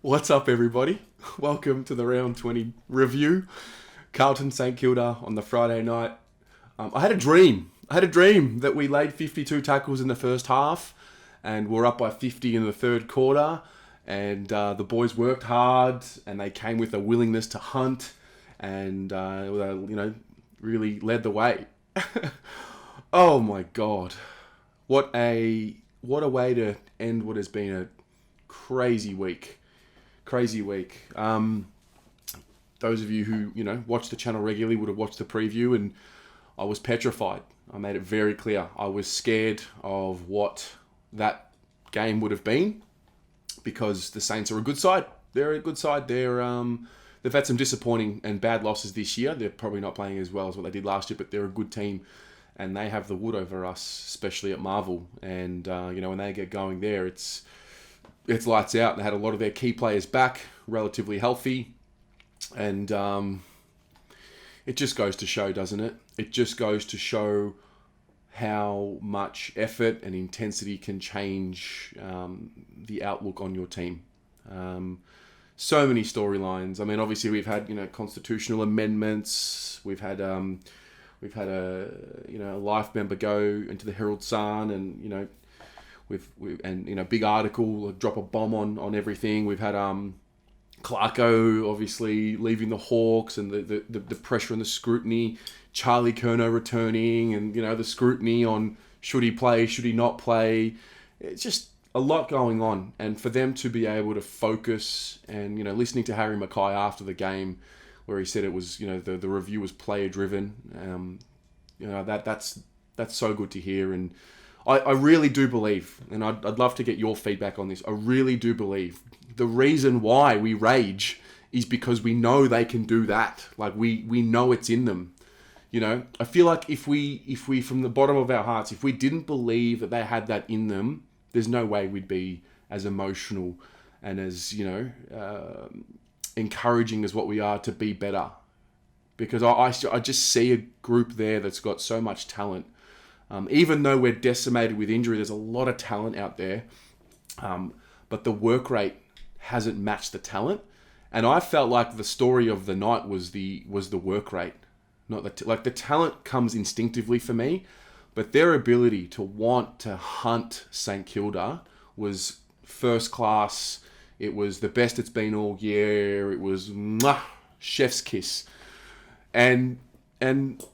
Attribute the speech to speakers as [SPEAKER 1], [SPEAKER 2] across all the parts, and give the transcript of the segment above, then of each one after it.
[SPEAKER 1] What's up, everybody? Welcome to the round 20 review. Carlton St Kilda on the Friday night. I had a dream. That we laid 52 tackles in the first half and we're up by 50 in the third quarter. And the boys worked hard and they came with a willingness to hunt and, really led the way. Oh my God. What a way to end what has been a crazy week. Those of you who, watch the channel regularly would have watched the preview, and I was petrified. I made it very clear. I was scared of what that game would have been because the Saints are a good side. They're a good side. They've had some disappointing and bad losses this year. They're probably not playing as well as what they did last year, but they're a good team. And they have the wood over us, especially at Marvel. And, when they get going there, it's lights out. They had a lot of their key players back, relatively healthy. And it just goes to show, doesn't it? It just goes to show how much effort and intensity can change the outlook on your team. So many storylines. I mean, obviously we've had, constitutional amendments. We've had a life member go into the Herald Sun, and big article, drop a bomb on everything. We've had Clarko obviously leaving the Hawks, and the pressure and the scrutiny. Charlie Curnow returning, and the scrutiny on should he play, should he not play. It's just a lot going on, and for them to be able to focus and listening to Harry Mackay after the game, where he said it was the review was player driven. That's so good to hear, and I really do believe, and I'd love to get your feedback on this. I really do believe the reason why we rage is because we know they can do that. Like we know it's in them. I feel like if we from the bottom of our hearts, if we didn't believe that they had that in them, there's no way we'd be as emotional and as encouraging as what we are to be better. Because I just see a group there that's got so much talent. Even though we're decimated with injury, there's a lot of talent out there. But the work rate hasn't matched the talent. And I felt like the story of the night was the work rate. Not the talent comes instinctively for me, but their ability to want to hunt St Kilda was first class. It was the best it's been all year. It was chef's kiss. And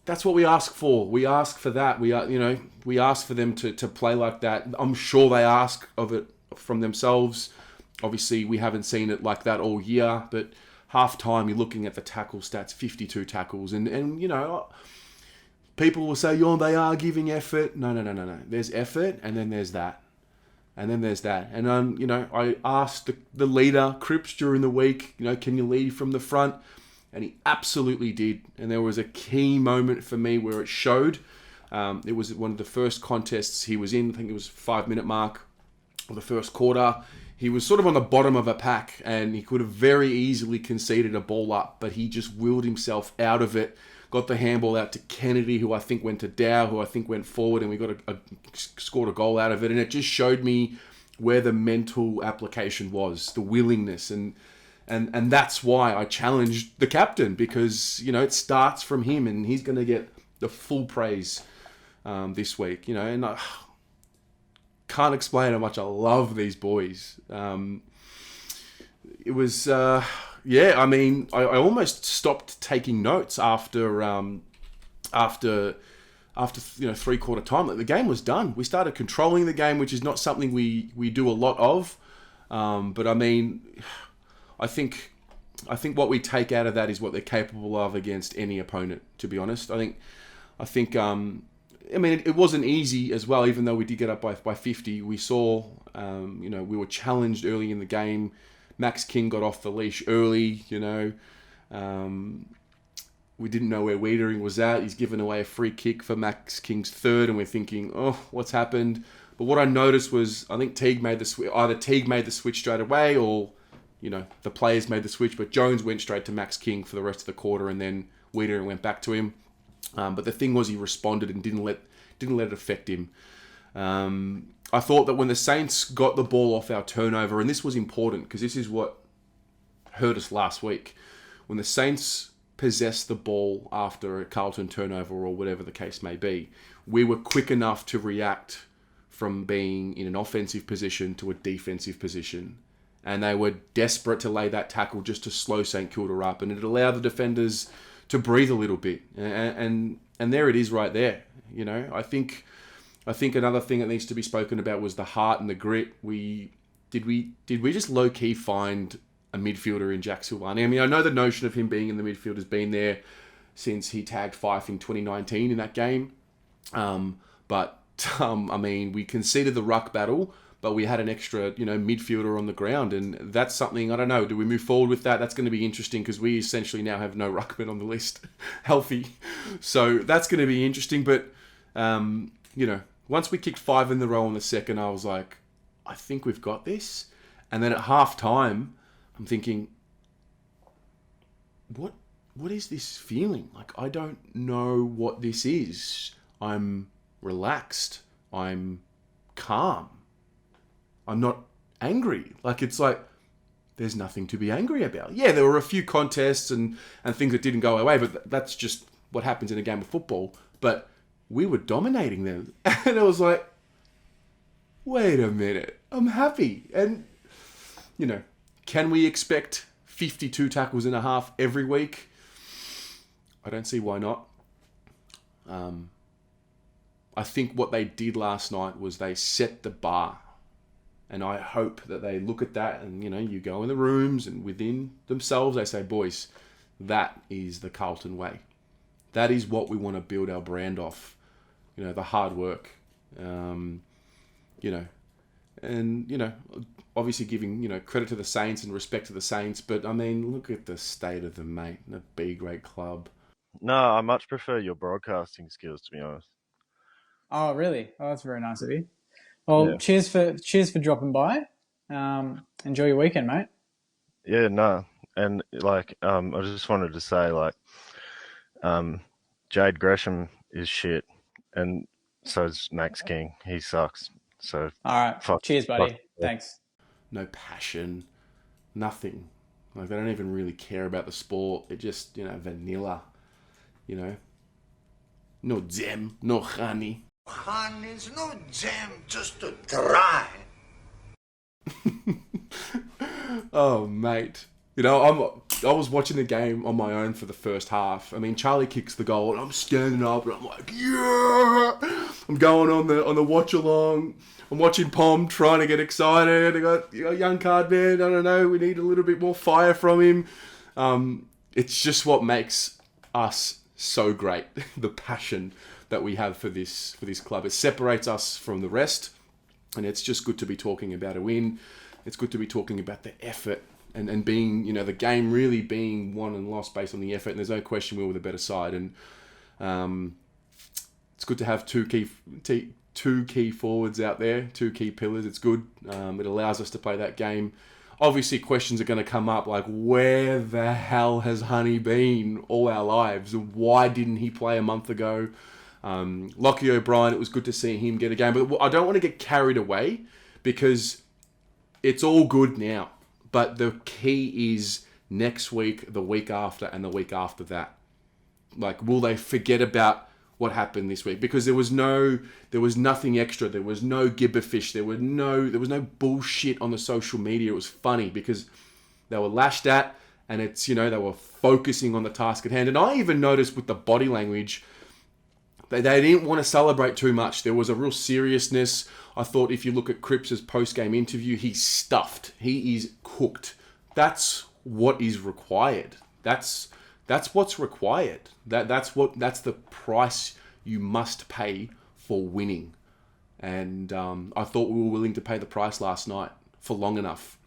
[SPEAKER 1] that's what we ask for. We ask for that. We ask for them to play like that. I'm sure they ask of it from themselves. Obviously, we haven't seen it like that all year, but half time you're looking at the tackle stats, 52 tackles, and people will say, they are giving effort. No. There's effort, and then there's that. And I asked the leader, Cripps, during the week, can you lead from the front? And he absolutely did. And there was a key moment for me where it showed. It was one of the first contests he was in. I think it was 5-minute mark of the first quarter. He was sort of on the bottom of a pack and he could have very easily conceded a ball up, but he just willed himself out of it. Got the handball out to Kennedy, who I think went to Dow, who I think went forward, and we scored a goal out of it. And it just showed me where the mental application was, the willingness. And that's why I challenged the captain, because, it starts from him and he's going to get the full praise this week, and I can't explain how much I love these boys. It was, I almost stopped taking notes after 3/4 time. Like, the game was done. We started controlling the game, which is not something we do a lot of. But I think what we take out of that is what they're capable of against any opponent, to be honest. I think it wasn't easy as well, even though we did get up by 50. We saw, we were challenged early in the game. Max King got off the leash early, We didn't know where Wiedering was at. He's given away a free kick for Max King's third, and we're thinking, what's happened? But what I noticed was, I think Teague made the switch. Either Teague made the switch straight away, or the players made the switch. But Jones went straight to Max King for the rest of the quarter, and then Wiedering went back to him. But the thing was, he responded and didn't let it affect him. I thought that when the Saints got the ball off our turnover, and this was important because this is what hurt us last week. When the Saints possessed the ball after a Carlton turnover or whatever the case may be, we were quick enough to react from being in an offensive position to a defensive position. And they were desperate to lay that tackle just to slow St Kilda up. And it allowed the defenders to breathe a little bit. And there it is right there. You know, I think another thing that needs to be spoken about was the heart and the grit. Did we just low-key find a midfielder in Jack Silvani? I mean, I know the notion of him being in the midfield has been there since he tagged Fife in 2019 in that game. But I mean, we conceded the ruck battle, but we had an extra, midfielder on the ground, and that's something, I don't know, do we move forward with that? That's going to be interesting because we essentially now have no ruckmen on the list healthy. So that's going to be interesting, but, once we kicked 5 in the row in the second, I was like, I think we've got this. And then at half time, I'm thinking, what is this feeling? Like, I don't know what this is. I'm relaxed. I'm calm. I'm not angry. Like, it's like, there's nothing to be angry about. Yeah, there were a few contests and things that didn't go our way, but that's just what happens in a game of football. But we were dominating them. And I was like, wait a minute. I'm happy. And, can we expect 52 tackles and a half every week? I don't see why not. I think what they did last night was they set the bar. And I hope that they look at that and, you go in the rooms and within themselves, they say, boys, that is the Carlton way. That is what we want to build our brand off. The hard work, obviously giving, credit to the Saints and respect to the Saints. But, I mean, look at the state of them, mate. The B-grade club.
[SPEAKER 2] No, I much prefer your broadcasting skills, to be honest.
[SPEAKER 3] Oh, really? Oh, that's very nice of you. Well, Cheers for dropping by. Enjoy your weekend, mate.
[SPEAKER 2] Yeah, no. And, I just wanted to say, Jade Gresham is shit. And so is Max King. He sucks. So
[SPEAKER 3] all right. Cheers, buddy. Thanks.
[SPEAKER 1] No passion. Nothing. Like, they don't even really care about the sport. They're just, vanilla. No jam, no honey.
[SPEAKER 4] Honey's no jam, just to try.
[SPEAKER 1] Oh, mate. I was watching the game on my own for the first half. I mean, Charlie kicks the goal, and I'm standing up, and I'm like, yeah! I'm going on the watch along. I'm watching Pom trying to get excited. I got young card man. I don't know. We need a little bit more fire from him. It's just what makes us so great. The passion that we have for this club. It separates us from the rest, and it's just good to be talking about a win. It's good to be talking about the effort. And being, the game really being won and lost based on the effort. And there's no question we were the better side. And it's good to have two key forwards out there, 2 key pillars. It's good. It allows us to play that game. Obviously, questions are going to come up like, where the hell has Honey been all our lives? Why didn't he play a month ago? Lockie O'Brien, it was good to see him get a game. But I don't want to get carried away because it's all good now. But the key is next week, the week after, and the week after that. Like, will they forget about what happened this week? Because there was nothing extra. There was no gibberfish. There was no bullshit on the social media. It was funny because they were lashed at, and it's, they were focusing on the task at hand. And I even noticed with the body language, they didn't want to celebrate too much. There was a real seriousness. I thought if you look at Cripps' post-game interview, he's stuffed. He is cooked. That's what is required. That's what's required. That's the price you must pay for winning. And I thought we were willing to pay the price last night for long enough.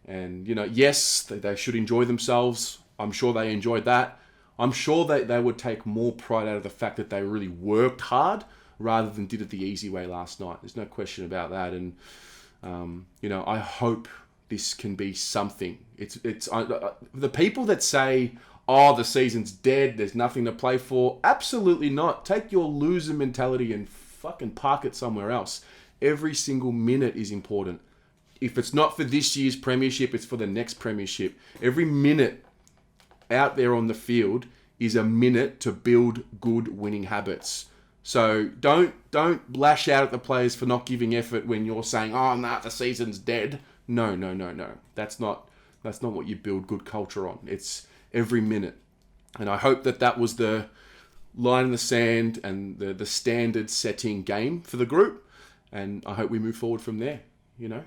[SPEAKER 1] And, yes, they should enjoy themselves. I'm sure they enjoyed that. I'm sure that they would take more pride out of the fact that they really worked hard rather than did it the easy way last night. There's no question about that. And, I hope this can be something. It's the people that say, oh, the season's dead, there's nothing to play for. Absolutely not. Take your loser mentality and fucking park it somewhere else. Every single minute is important. if it's not for this year's premiership, it's for the next premiership. Every minute out there on the field is a minute to build good winning habits. So don't lash out at the players for not giving effort when you're saying, "Oh, nah, the season's dead." No. That's not what you build good culture on. It's every minute. And I hope that was the line in the sand and the standard setting game for the group. And I hope we move forward from there, you know.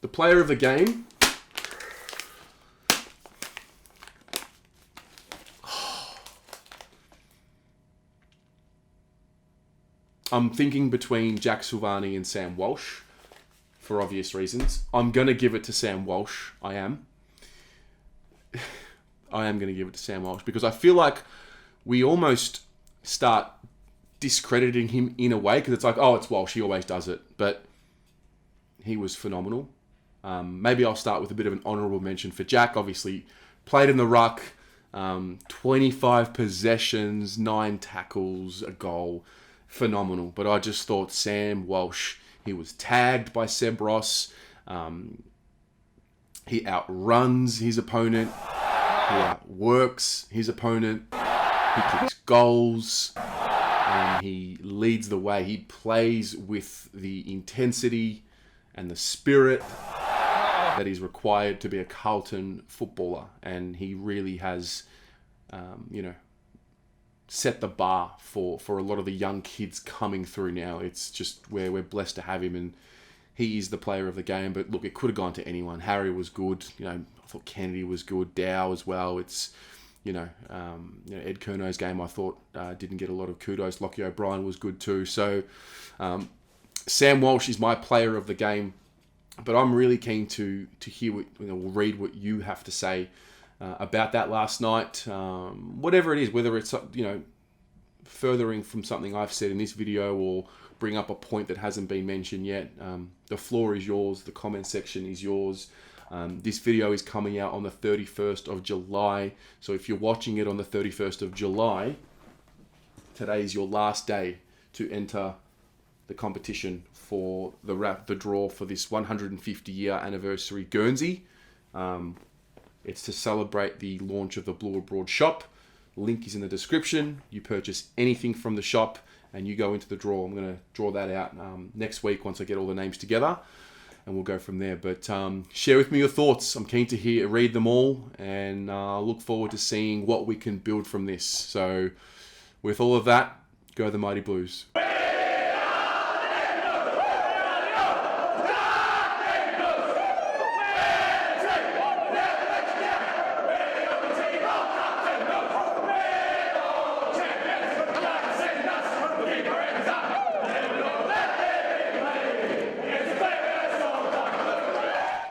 [SPEAKER 1] The player of the game. I'm thinking between Jack Silvani and Sam Walsh for obvious reasons. I'm going to give it to Sam Walsh. I am going to give it to Sam Walsh because I feel like we almost start discrediting him in a way because it's like, oh, it's Walsh. He always does it. But he was phenomenal. Maybe I'll start with a bit of an honourable mention for Jack. Obviously, played in the ruck, 25 possessions, 9 tackles, a goal. Phenomenal. But I just thought Sam Walsh, he was tagged by Seb Ross. He outruns his opponent. He outworks his opponent. He kicks goals. And he leads the way. He plays with the intensity and the spirit that is required to be a Carlton footballer. And he really has, set the bar for a lot of the young kids coming through now. It's just where we're blessed to have him, and he is the player of the game. But look, it could have gone to anyone. Harry was good. I thought Kennedy was good. Dow as well. It's, Ed Curno's game I thought didn't get a lot of kudos. Lockie O'Brien was good too. So Sam Walsh is my player of the game. But I'm really keen to hear read what you have to say about that last night. Whatever it is, whether it's furthering from something I've said in this video or bring up a point that hasn't been mentioned yet. The floor is yours. The comment section is yours. This video is coming out on the 31st of July. So if you're watching it on the 31st of July, today is your last day to enter the competition for the draw for this 150-year anniversary Guernsey. It's to celebrate the launch of the Blue Abroad shop. Link is in the description. You purchase anything from the shop and you go into the draw. I'm going to draw that out next week once I get all the names together, and we'll go from there. But share with me your thoughts. I'm keen to read them all, and look forward to seeing what we can build from this. So with all of that, go the Mighty Blues.